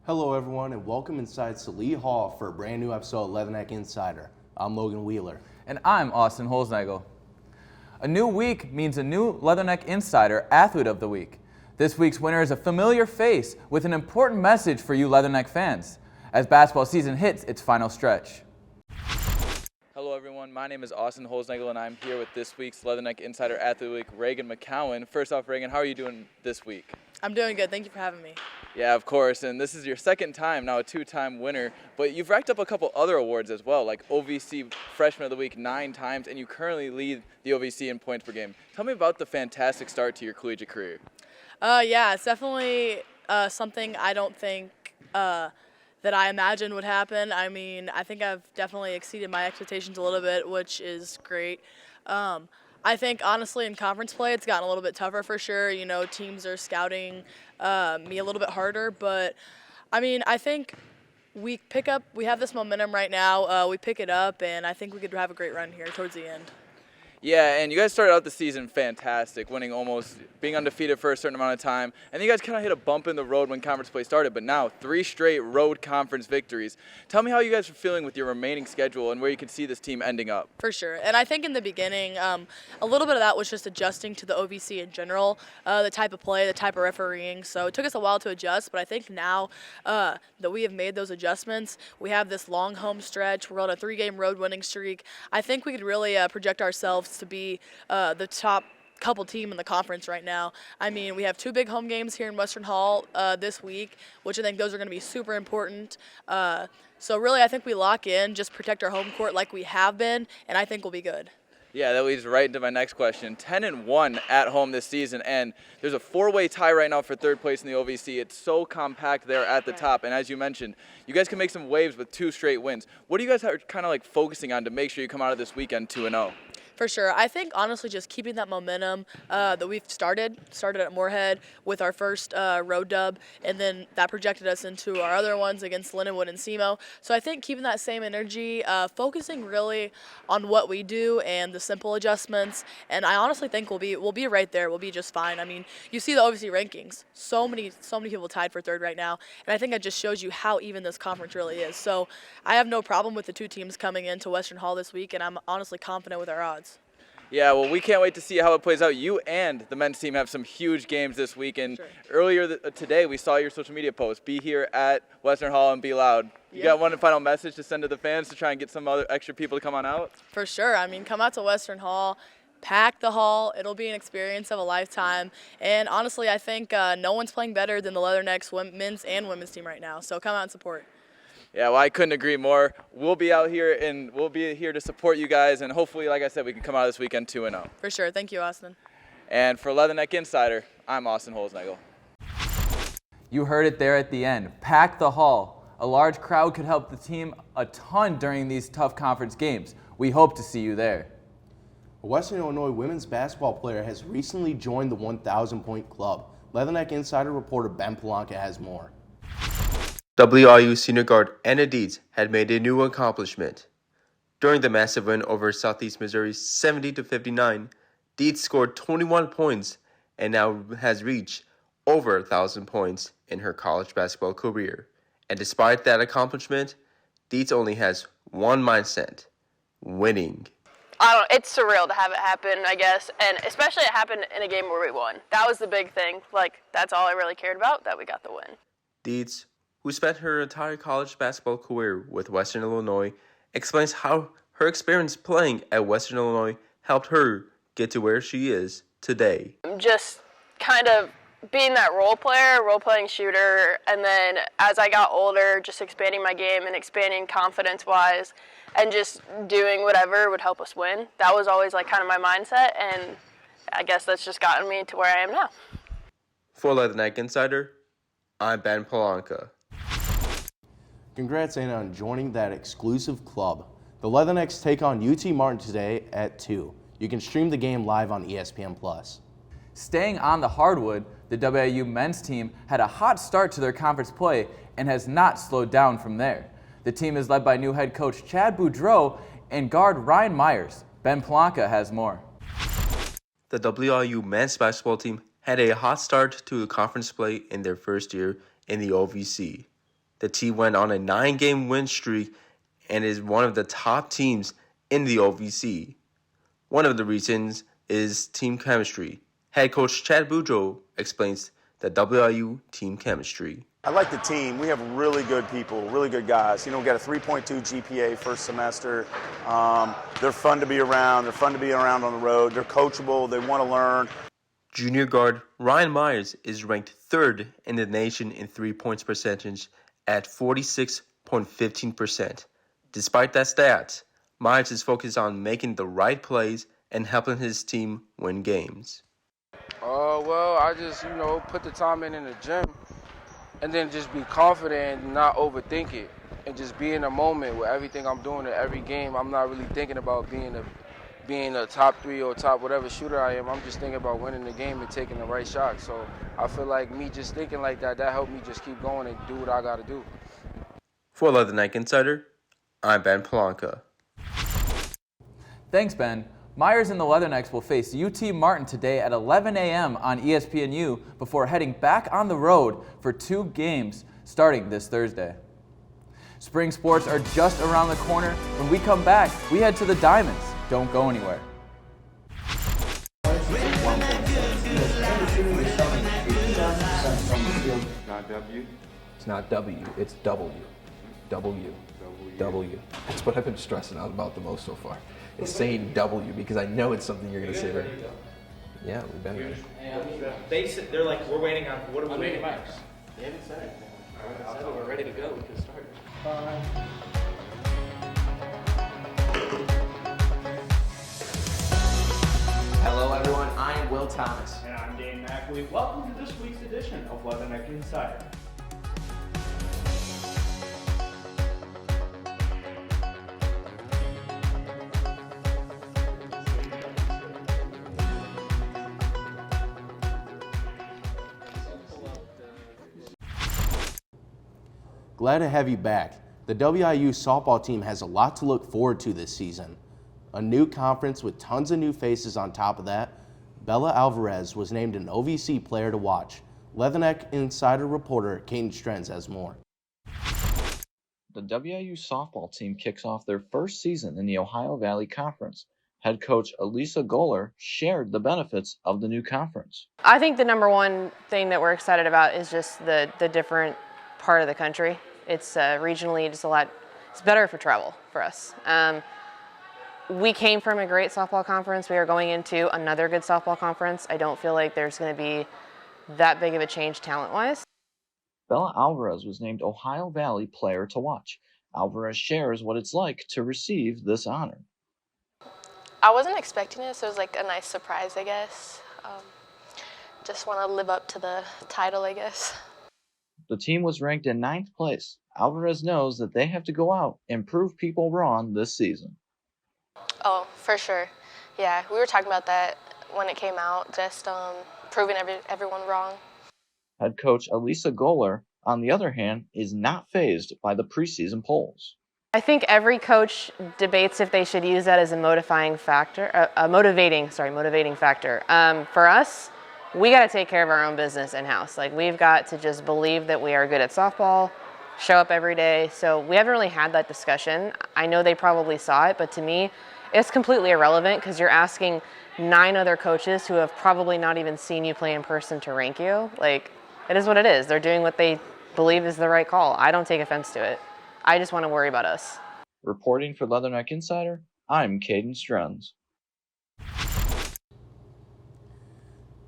Hello everyone and welcome inside Salee Hall for a brand new episode of Leatherneck Insider. I'm Logan Wheeler. And I'm Austin Holznagel. A new week means a new Leatherneck Insider Athlete of the Week. This week's winner is a familiar face with an important message for you Leatherneck fans as basketball season hits its final stretch. Hello everyone, my name is Austin Holznagel and I'm here with this week's Leatherneck Insider Athlete of the Week, Reagan McCowan. First off, Reagan, how are you doing this week? I'm doing good. Thank you for having me. Yeah, of course, and this is your second time, now a two-time winner, but you've racked up a couple other awards as well, like OVC Freshman of the Week 9 times, and you currently lead the OVC in points per game. Tell me about the fantastic start to your collegiate career. Yeah, it's definitely something I don't think that I imagined would happen. I mean, I think I've definitely exceeded my expectations a little bit, which is great. I think, honestly, in conference play, it's gotten a little bit tougher for sure. You know, teams are scouting me a little bit harder. But, I mean, I think we have this momentum right now. We pick it up, and I think we could have a great run here towards the end. Yeah, and you guys started out the season fantastic, being undefeated for a certain amount of time. And you guys kind of hit a bump in the road when conference play started, but now 3 straight road conference victories. Tell me how you guys are feeling with your remaining schedule and where you can see this team ending up. For sure. And I think in the beginning, a little bit of that was just adjusting to the OVC in general, the type of play, the type of refereeing. So it took us a while to adjust, but I think now that we have made those adjustments, we have this long home stretch. We're on a 3-game road winning streak. I think we could really project ourselves to be the top couple team in the conference right now. I mean, we have 2 big home games here in Western Hall this week, which I think those are going to be super important. So really, I think we lock in, just protect our home court like we have been, and I think we'll be good. Yeah, that leads right into my next question. 10-1 at home this season, and there's a 4-way tie right now for 3rd place in the OVC. It's so compact there at the top, and as you mentioned, you guys can make some waves with 2 straight wins. What do you guys are kind of like focusing on to make sure you come out of this weekend 2-0? For sure. I think, honestly, just keeping that momentum that we've started at Moorhead with our first road dub, and then that projected us into our other ones against Lindenwood and SEMO. So I think keeping that same energy, focusing really on what we do and the simple adjustments, and I honestly think we'll be right there. We'll be just fine. I mean, you see the OVC rankings. So many people tied for 3rd right now, and I think that just shows you how even this conference really is. So I have no problem with the 2 teams coming into Western Hall this week, and I'm honestly confident with our odds. Yeah, well, we can't wait to see how it plays out. You and the men's team have some huge games this week, and earlier today we saw your social media post, be here at Western Hall and be loud. You got one final message to send to the fans to try and get some other extra people to come on out? For sure. I mean, come out to Western Hall, pack the hall. It'll be an experience of a lifetime, and honestly, I think no one's playing better than the Leatherneck's men's and women's team right now, so come out and support. Yeah, well, I couldn't agree more. We'll be out here, and we'll be here to support you guys, and hopefully, like I said, we can come out this weekend 2-0. For sure. Thank you, Austin. And for Leatherneck Insider, I'm Austin Holznagel. You heard it there at the end. Pack the hall. A large crowd could help the team a ton during these tough conference games. We hope to see you there. A Western Illinois women's basketball player has recently joined the 1,000-point club. Leatherneck Insider reporter Ben Polanka has more. WIU senior guard Anna Dietz had made a new accomplishment. During the massive win over Southeast Missouri 70-59, Dietz scored 21 points and now has reached over 1,000 points in her college basketball career. And despite that accomplishment, Dietz only has one mindset: winning. It's surreal to have it happen, I guess, and especially it happened in a game where we won. That was the big thing. That's all I really cared about, that we got the win. Dietz, who spent her entire college basketball career with Western Illinois, explains how her experience playing at Western Illinois helped her get to where she is today. Just kind of being that role-playing shooter, and then as I got older, just expanding my game and expanding confidence-wise, and just doing whatever would help us win. That was always kind of my mindset, and I guess that's just gotten me to where I am now. For Leatherneck Insider, I'm Ben Polanka. Congrats, Anna, on joining that exclusive club. The Leathernecks take on UT Martin today at 2. You can stream the game live on ESPN+. Staying on the hardwood, the WIU men's team had a hot start to their conference play and has not slowed down from there. The team is led by new head coach Chad Boudreau and guard Ryan Myers. Ben Polanka has more. The WIU men's basketball team had a hot start to the conference play in their first year in the OVC. The team went on a 9-game win streak and is one of the top teams in the OVC. One of the reasons is team chemistry. Head coach Chad Boudreaux explains the WIU team chemistry. I like the team. We have really good people, really good guys. You know, we got a 3.2 GPA first semester. They're fun to be around. They're fun to be around on the road. They're coachable. They want to learn. Junior guard Ryan Myers is ranked 3rd in the nation in 3-point percentage at 46.15%. Despite that stat, Myers is focused on making the right plays and helping his team win games. Well, I just, put the time in the gym and then just be confident and not overthink it and just be in the moment with everything I'm doing in every game. I'm not really thinking about being a top 3 or top whatever shooter I am. I'm just thinking about winning the game and taking the right shot. So I feel like me just thinking like that helped me just keep going and do what I got to do. For Leatherneck Insider, I'm Ben Polanca. Thanks, Ben. Myers and the Leathernecks will face UT Martin today at 11 a.m. on ESPNU before heading back on the road for 2 games starting this Thursday. Spring sports are just around the corner. When we come back, we head to the Diamonds. Don't go anywhere. Not W? It's not W, it's W. W. W. That's what I've been stressing out about the most so far. It's saying W because I know it's something you're going to say right. Yeah, we've been here. They're like, we're waiting on, what are we waiting on? They haven't said anything. So we're ready to go, we can start. Hello everyone, I'm Will Thomas. And I'm Dane Mackley. Welcome to this week's edition of Leatherneck Insider. Glad to have you back. The WIU softball team has a lot to look forward to this season. A new conference with tons of new faces on top of that. Bella Alvarez was named an OVC player to watch. Leatherneck Insider reporter Caden Strenz has more. The WIU softball team kicks off their first season in the Ohio Valley Conference. Head coach Elisa Goller shared the benefits of the new conference. I think the number one thing that we're excited about is just the different part of the country. It's regionally just it's better for travel for us. We came from a great softball conference. We are going into another good softball conference. I don't feel like there's going to be that big of a change talent-wise. Bella Alvarez was named Ohio Valley Player to Watch. Alvarez shares what it's like to receive this honor. I wasn't expecting it, so it was like a nice surprise, I guess. Just want to live up to the title, I guess. The team was ranked in 9th place. Alvarez knows that they have to go out and prove people wrong this season. Oh, for sure. Yeah, we were talking about that when it came out, just proving everyone wrong. Head coach Elisa Goller, on the other hand, is not fazed by the preseason polls. I think every coach debates if they should use that as a motivating factor. For us, we got to take care of our own business in-house. Like, we've got to just believe that we are good at softball, show up every day. So we haven't really had that discussion. I know they probably saw it, but to me, it's completely irrelevant because you're asking 9 other coaches who have probably not even seen you play in person to rank you. Like, it is what it is. They're doing what they believe is the right call. I don't take offense to it. I just want to worry about us. Reporting for Leatherneck Insider, I'm Caden Strenz.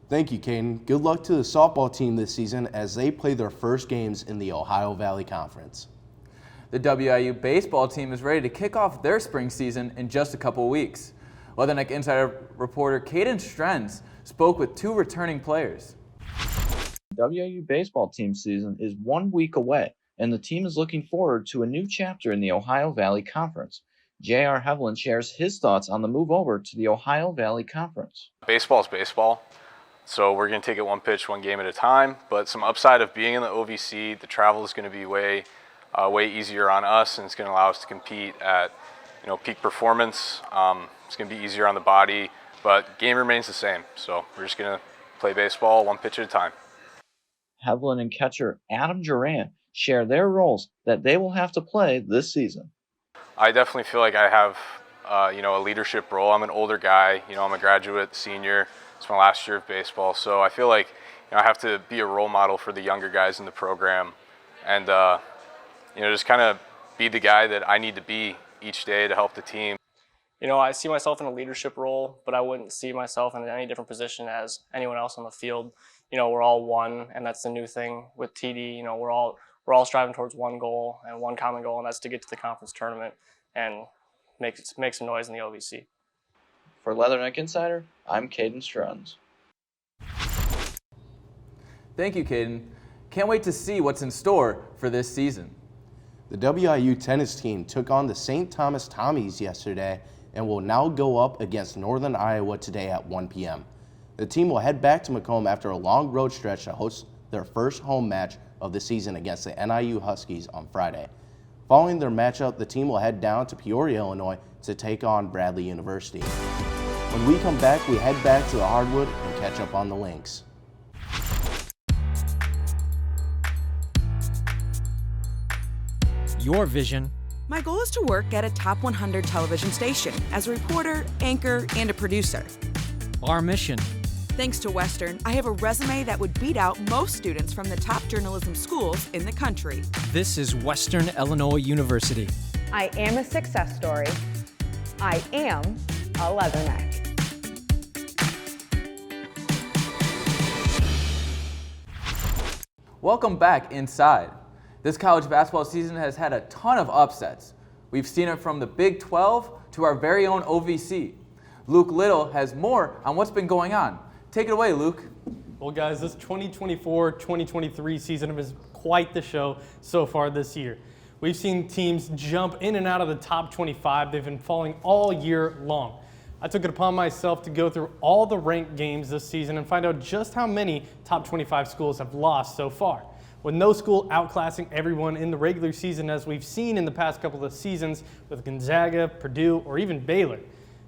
Thank you, Caden. Good luck to the softball team this season as they play their first games in the Ohio Valley Conference. The WIU baseball team is ready to kick off their spring season in just a couple weeks. Leatherneck Insider reporter Caden Strenz spoke with 2 returning players. The WIU baseball team season is 1 week away, and the team is looking forward to a new chapter in the Ohio Valley Conference. J.R. Hevlin shares his thoughts on the move over to the Ohio Valley Conference. Baseball's baseball, so we're going to take it one pitch, one game at a time, but some upside of being in the OVC, the travel is going to be way easier on us, and it's going to allow us to compete at peak performance. It's going to be easier on the body, but game remains the same, so we're just going to play baseball one pitch at a time. Hevlin and catcher Adam Duran share their roles that they will have to play this season. I definitely feel like I have, a leadership role. I'm an older guy. I'm a graduate senior. It's my last year of baseball, so I feel like I have to be a role model for the younger guys in the program, and just kind of be the guy that I need to be each day to help the team. I see myself in a leadership role, but I wouldn't see myself in any different position as anyone else on the field. We're all one, and that's the new thing with TD. We're all striving towards one goal and one common goal, and that's to get to the conference tournament and make some noise in the OVC. For Leatherneck Insider, I'm Caden Struns. Thank you, Caden. Can't wait to see what's in store for this season. The WIU tennis team took on the St. Thomas Tommies yesterday and will now go up against Northern Iowa today at 1 p.m. The team will head back to Macomb after a long road stretch to host their first home match of the season against the NIU Huskies on Friday. Following their matchup, the team will head down to Peoria, Illinois to take on Bradley University. When we come back, we head back to the hardwood and catch up on the Lynx. Your vision. My goal is to work at a top 100 television station as a reporter, anchor, and a producer. Our mission. Thanks to Western, I have a resume that would beat out most students from the top journalism schools in the country. This is Western Illinois University. I am a success story. I am a Leatherneck. Welcome back inside. This college basketball season has had a ton of upsets. We've seen it from the Big 12 to our very own OVC. Luke Little has more on what's been going on. Take it away, Luke. Well, guys, this 2024-2023 season is quite the show so far this year. We've seen teams jump in and out of the top 25. They've been falling all year long. I took it upon myself to go through all the ranked games this season and find out just how many top 25 schools have lost so far. With no school outclassing everyone in the regular season, as we've seen in the past couple of seasons with Gonzaga, Purdue, or even Baylor.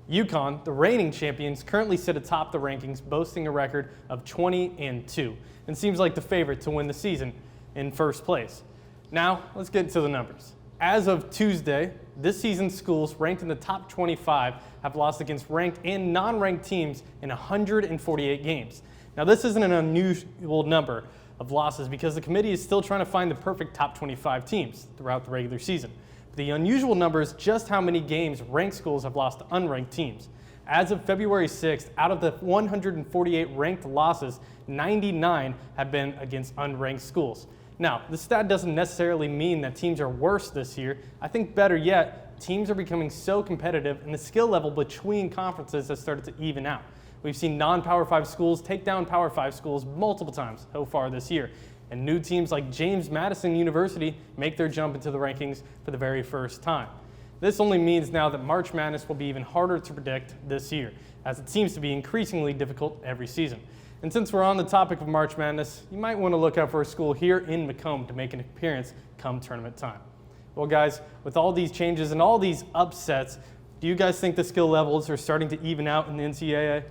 UConn, the reigning champions, currently sit atop the rankings, boasting a record of 20-2, and seems like the favorite to win the season in first place. Now, let's get into the numbers. As of Tuesday, this season's schools ranked in the top 25 have lost against ranked and non-ranked teams in 148 games. Now, this isn't an unusual number of losses because the committee is still trying to find the perfect top 25 teams throughout the regular season. The unusual number is just how many games ranked schools have lost to unranked teams. As of February 6th, out of the 148 ranked losses, 99 have been against unranked schools. Now, the stat doesn't necessarily mean that teams are worse this year. I think better yet, teams are becoming so competitive and the skill level between conferences has started to even out. We've seen non-Power 5 schools take down Power 5 schools multiple times so far this year. And new teams like James Madison University make their jump into the rankings for the very first time. This only means now that March Madness will be even harder to predict this year, as it seems to be increasingly difficult every season. And since we're on the topic of March Madness, you might want to look out for a school here in Macomb to make an appearance come tournament time. Well, guys, with all these changes and all these upsets, do you guys think the skill levels are starting to even out in the NCAA?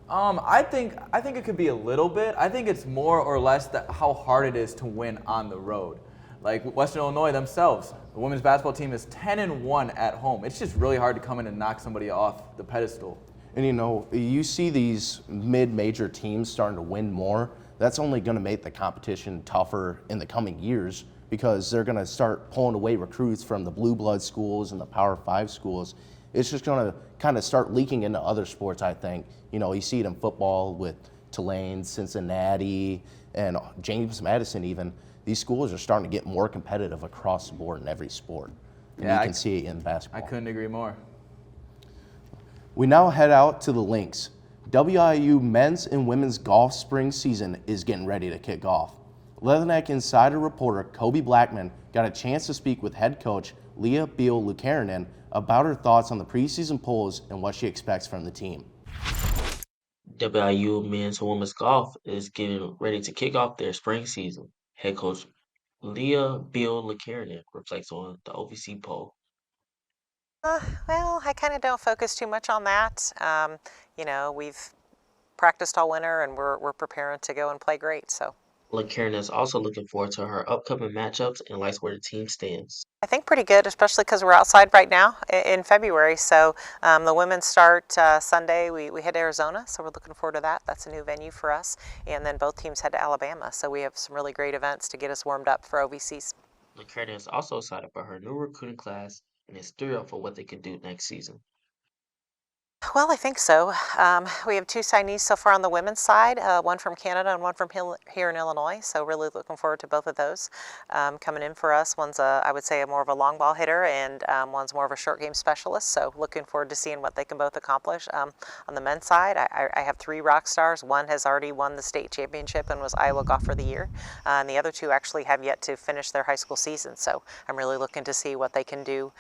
I think it could be a little bit. I think it's more or less that how hard it is to win on the road. Like Western Illinois themselves, the women's basketball team is 10-1 at home. It's just really hard to come in and knock somebody off the pedestal. And you see these mid-major teams starting to win more. That's only going to make the competition tougher in the coming years because they're going to start pulling away recruits from the blue blood schools and the Power 5 schools. It's just going to kind of start leaking into other sports, I think. You see it in football with Tulane, Cincinnati, and James Madison even. These schools are starting to get more competitive across the board in every sport. And you can see it in basketball. I couldn't agree more. We now head out to the Lynx. WIU men's and women's golf spring season is getting ready to kick off. Leatherneck Insider reporter Kobe Blackman got a chance to speak with head coach Leah Beal-Lukarinen about her thoughts on the preseason polls and what she expects from the team. WIU men's and women's golf is getting ready to kick off their spring season. Head coach Leah Beal-Lukarinen reflects on the OVC poll. Well, I kind of don't focus too much on that. We've practiced all winter and we're preparing to go and play great. So. LaKaren is also looking forward to her upcoming matchups and likes where the team stands. I think pretty good, especially because we're outside right now in February. So the women start Sunday. We head to Arizona, so we're looking forward to that. That's a new venue for us. And then both teams head to Alabama. So we have some really great events to get us warmed up for OVCs. LaKaren is also excited for her new recruiting class and is thrilled for what they can do next season. Well, I think so. We have 2 signees so far on the women's side, one from Canada and one from here in Illinois. So really looking forward to both of those coming in for us. One's I would say more of a long ball hitter, and one's more of a short game specialist. So looking forward to seeing what they can both accomplish. On the men's side, I have 3 rock stars. One has already won the state championship and was Iowa Golfer of the Year, and the other 2 actually have yet to finish their high school season. So I'm really looking to see what they can do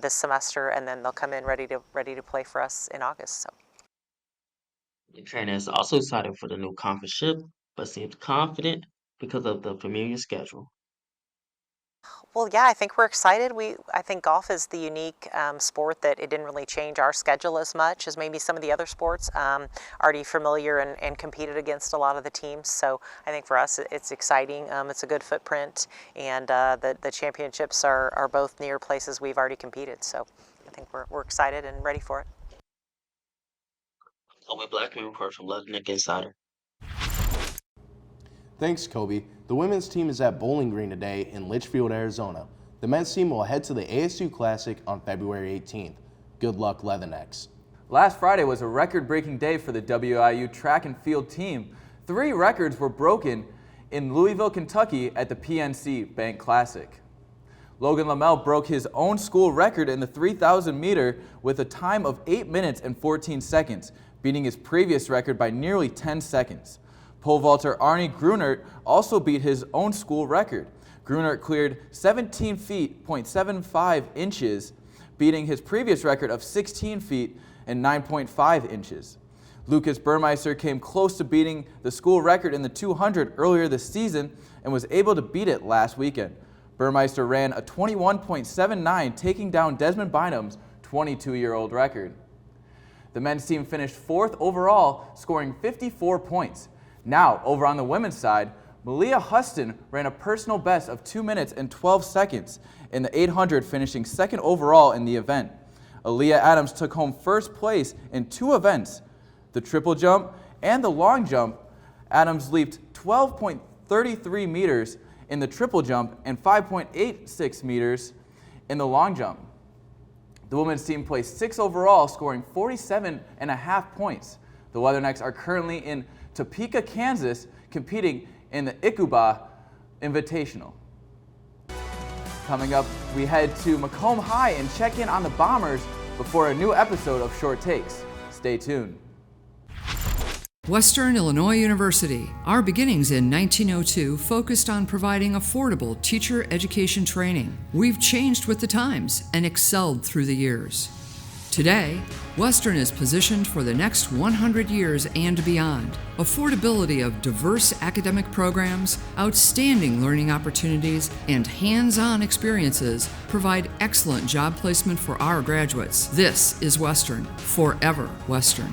this semester, and then they'll come in ready to play for us in August. So. LaKaren is also excited for the new conference ship, but seems confident because of the familiar schedule. Well, yeah, I think we're excited. I think golf is the unique sport that it didn't really change our schedule as much as maybe some of the other sports. Already familiar and competed against a lot of the teams. So I think for us, it's exciting. It's a good footprint, and the championships are both near places we've already competed. So I think we're excited and ready for it. Kobe Blackman reports from Leatherneck Insider. Thanks, Kobe. The women's team is at Bowling Green today in Litchfield, Arizona. The men's team will head to the ASU Classic on February 18th. Good luck, Leathernecks. Last Friday was a record-breaking day for the WIU track and field team. 3 records were broken in Louisville, Kentucky at the PNC Bank Classic. Logan Lamel broke his own school record in the 3,000 meter with a time of 8 minutes and 14 seconds, beating his previous record by nearly 10 seconds. Pole vaulter Arnie Grunert also beat his own school record. Grunert cleared 17 feet, 0.75 inches, beating his previous record of 16 feet and 9.5 inches. Lucas Burmeister came close to beating the school record in the 200 earlier this season and was able to beat it last weekend. Burmeister ran a 21.79, taking down Desmond Bynum's 22-year-old record. The men's team finished 4th overall, scoring 54 points. Now, over on the women's side, Malia Huston ran a personal best of 2 minutes and 12 seconds in the 800, finishing 2nd overall in the event. Aaliyah Adams took home 1st place in 2 events, the triple jump and the long jump. Adams leaped 12.33 meters in the triple jump and 5.86 meters in the long jump. The women's team placed 6th overall, scoring 47.5 points. The Leathernecks are currently in Topeka, Kansas, competing in the Ikuba Invitational. Coming up, we head to Macomb High and check in on the Bombers before a new episode of Short Takes. Stay tuned. Western Illinois University. Our beginnings in 1902 focused on providing affordable teacher education training. We've changed with the times and excelled through the years. Today, Western is positioned for the next 100 years and beyond. Affordability of diverse academic programs, outstanding learning opportunities, and hands-on experiences provide excellent job placement for our graduates. This is Western, forever Western.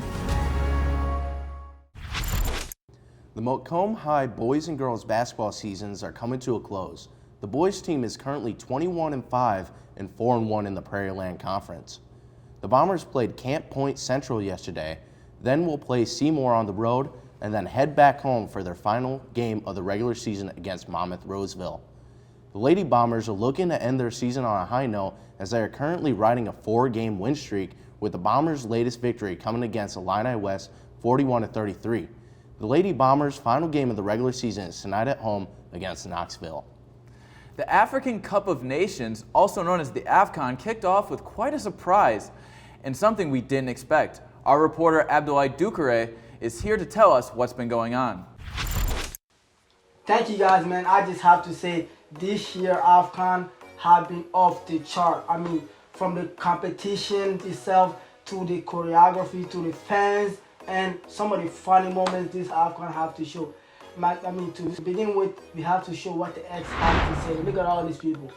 The Macomb High boys and girls basketball seasons are coming to a close. The boys team is currently 21-5 and 4-1 in the Prairie Land Conference. The Bombers played Camp Point Central yesterday, then will play Seymour on the road, and then head back home for their final game of the regular season against Monmouth Roseville. The Lady Bombers are looking to end their season on a high note as they are currently riding a 4-game win streak, with the Bombers' latest victory coming against Illini West 41-33. The Lady Bombers' final game of the regular season is tonight at home against Knoxville. The African Cup of Nations, also known as the AFCON, kicked off with quite a surprise and something we didn't expect. Our reporter Abdoulaye Doucouré is here to tell us what's been going on. Thank you guys, man. I just have to say this year AFCON have been off the chart. I mean, from the competition itself to the choreography to the fans and some of the funny moments this AFCON have to show. I mean, to begin with, we have to show what the X have to say. Look at all these people.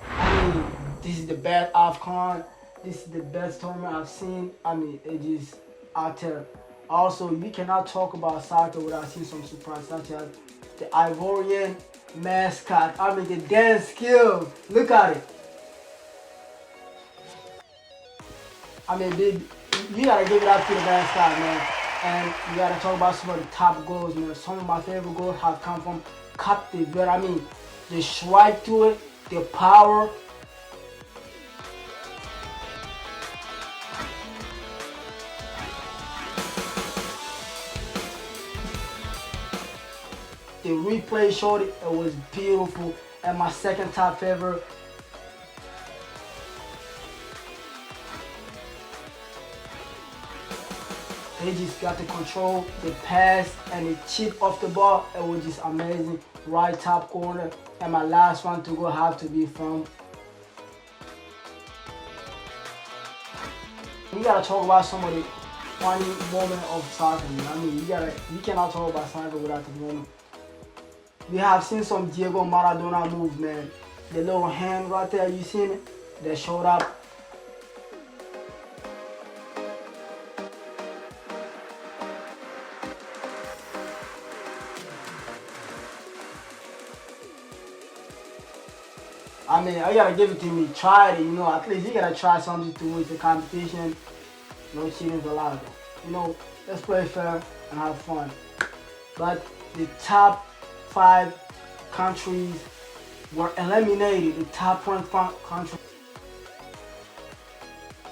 I mean, this is the best AFCON. This is the best tournament I've seen. I mean, it is out there. Also, we cannot talk about soccer without seeing some surprise, such as the Ivorian mascot. I mean, the dance skills. Look at it. I mean, you gotta give it up to the mascot, man. And you gotta talk about some of the top goals, man. Some of my favorite goals have come from Cap de Verde. I mean, the strike to it, the power. The replay showed it, it was beautiful. And my second top favorite, they just got the control, the pass, and the chip off the ball. It was just amazing. Right top corner. And my last one to go have to be from. You gotta talk about some of the funny moments of soccer, man. I mean, you cannot talk about soccer without the moment. We have seen some Diego Maradona moves, man. The little hand right there, you seen it? That showed up. I mean, I gotta give it to him. He tried it, you know. At least he gotta try something to win the competition. No cheating allowed. You know, let's play fair and have fun. But the top 5 countries were eliminated. The top 1 country.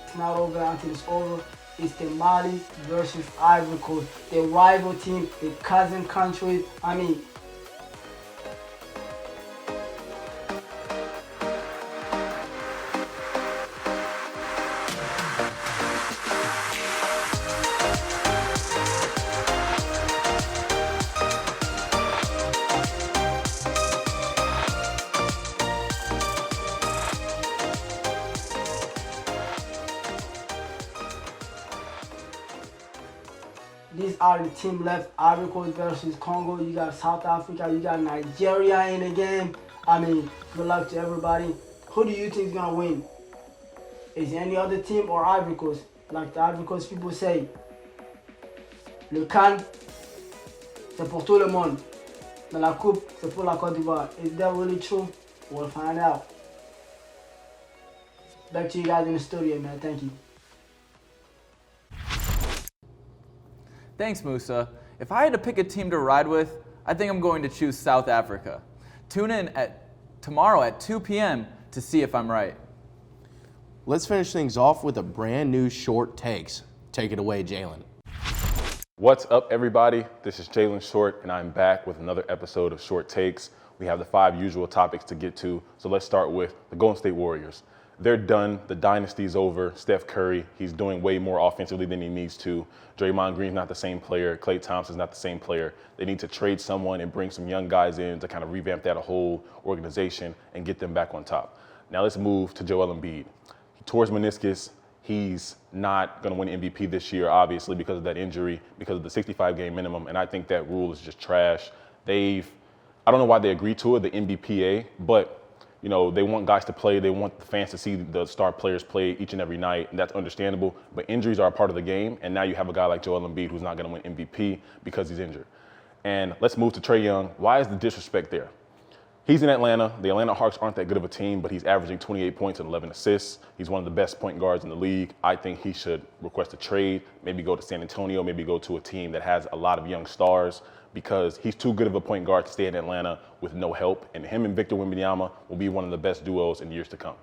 It's not over until it's over. It's the Mali versus Ivory Coast. The rival team, the cousin countries. I mean, these are the team left. Ivory Coast versus Congo. You got South Africa. You got Nigeria in the game. I mean, good luck to everybody. Who do you think is gonna win? Is it any other team or Ivory Coast? Like the Ivory Coast people say, le CAN, c'est pour tout le monde. Mais la coupe, c'est pour la Côte d'Ivoire. Is that really true? We'll find out. Back to you guys in the studio, man. Thank you. Thanks, Musa. If I had to pick a team to ride with, I think I'm going to choose South Africa. Tune in tomorrow at 2 p.m. to see if I'm right. Let's finish things off with a brand new Short Takes. Take it away, Jalen. What's up, everybody? This is Jalen Short, and I'm back with another episode of Short Takes. We have the 5 usual topics to get to, so let's start with the Golden State Warriors. They're done. The dynasty's over. Steph Curry, he's doing way more offensively than he needs to. Draymond Green's not the same player. Klay Thompson's not the same player. They need to trade someone and bring some young guys in to kind of revamp that whole organization and get them back on top. Now let's move to Joel Embiid. He tore his meniscus. He's not going to win MVP this year, obviously, because of that injury, because of the 65-game minimum, and I think that rule is just trash. I don't know why they agreed to it, the NBPA, but you know, they want guys to play. They want the fans to see the star players play each and every night, and that's understandable. But injuries are a part of the game, and now you have a guy like Joel Embiid who's not going to win MVP because he's injured. And let's move to Trae Young. Why is the disrespect there? He's in Atlanta. The Atlanta Hawks aren't that good of a team, but he's averaging 28 points and 11 assists. He's one of the best point guards in the league. I think he should request a trade, maybe go to San Antonio, maybe go to a team that has a lot of young stars, because he's too good of a point guard to stay in Atlanta with no help, and him and Victor Wembanyama will be one of the best duos in years to come.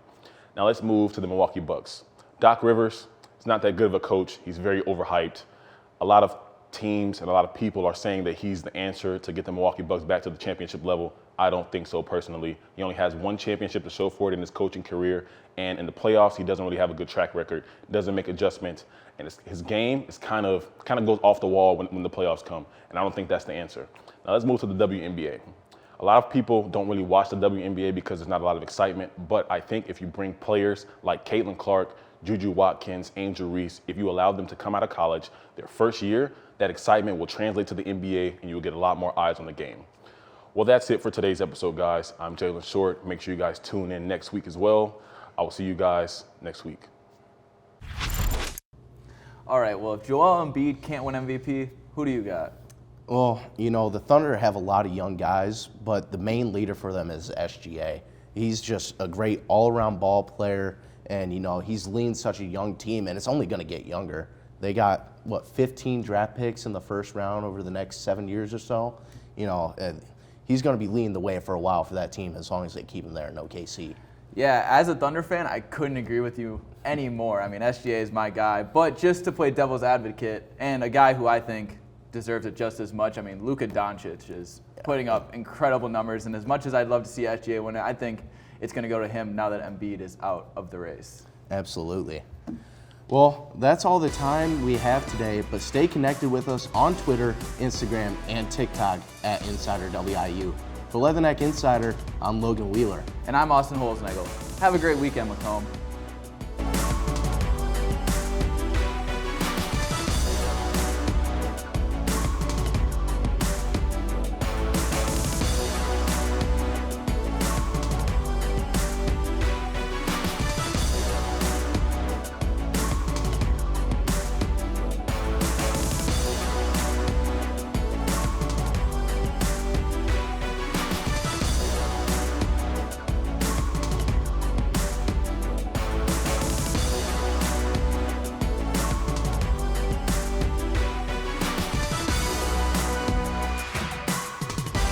Now let's move to the Milwaukee Bucks. Doc Rivers is not that good of a coach. He's very overhyped. A lot of teams and a lot of people are saying that he's the answer to get the Milwaukee Bucks back to the championship level. I don't think so personally. He only has 1 championship to show for it in his coaching career, and in the playoffs, he doesn't really have a good track record, doesn't make adjustments, and his game is kind of goes off the wall when the playoffs come, and I don't think that's the answer. Now let's move to the WNBA. A lot of people don't really watch the WNBA because there's not a lot of excitement, but I think if you bring players like Caitlin Clark, Juju Watkins, Angel Reese, if you allow them to come out of college their first year, that excitement will translate to the NBA and you'll get a lot more eyes on the game. Well, that's it for today's episode, guys. I'm Jalen Short. Make sure you guys tune in next week as well. I will see you guys next week. All right, well, if Joel Embiid can't win MVP, who do you got? Well, you know, the Thunder have a lot of young guys, but the main leader for them is SGA. He's just a great all-around ball player, and, you know, he's leading such a young team, and it's only going to get younger. They got, 15 draft picks in the first round over the next 7 years or so? You know, and he's going to be leading the way for a while for that team as long as they keep him there in OKC. Yeah, as a Thunder fan, I couldn't agree with you anymore. I mean, SGA is my guy, but just to play devil's advocate, and a guy who I think deserves it just as much. I mean, Luka Doncic is putting up incredible numbers, and as much as I'd love to see SGA win it, I think it's going to go to him now that Embiid is out of the race. Absolutely. Well, that's all the time we have today, but stay connected with us on Twitter, Instagram, and TikTok at InsiderWIU. For Leatherneck Insider, I'm Logan Wheeler. And I'm Austin Holznagel. Have a great weekend with home.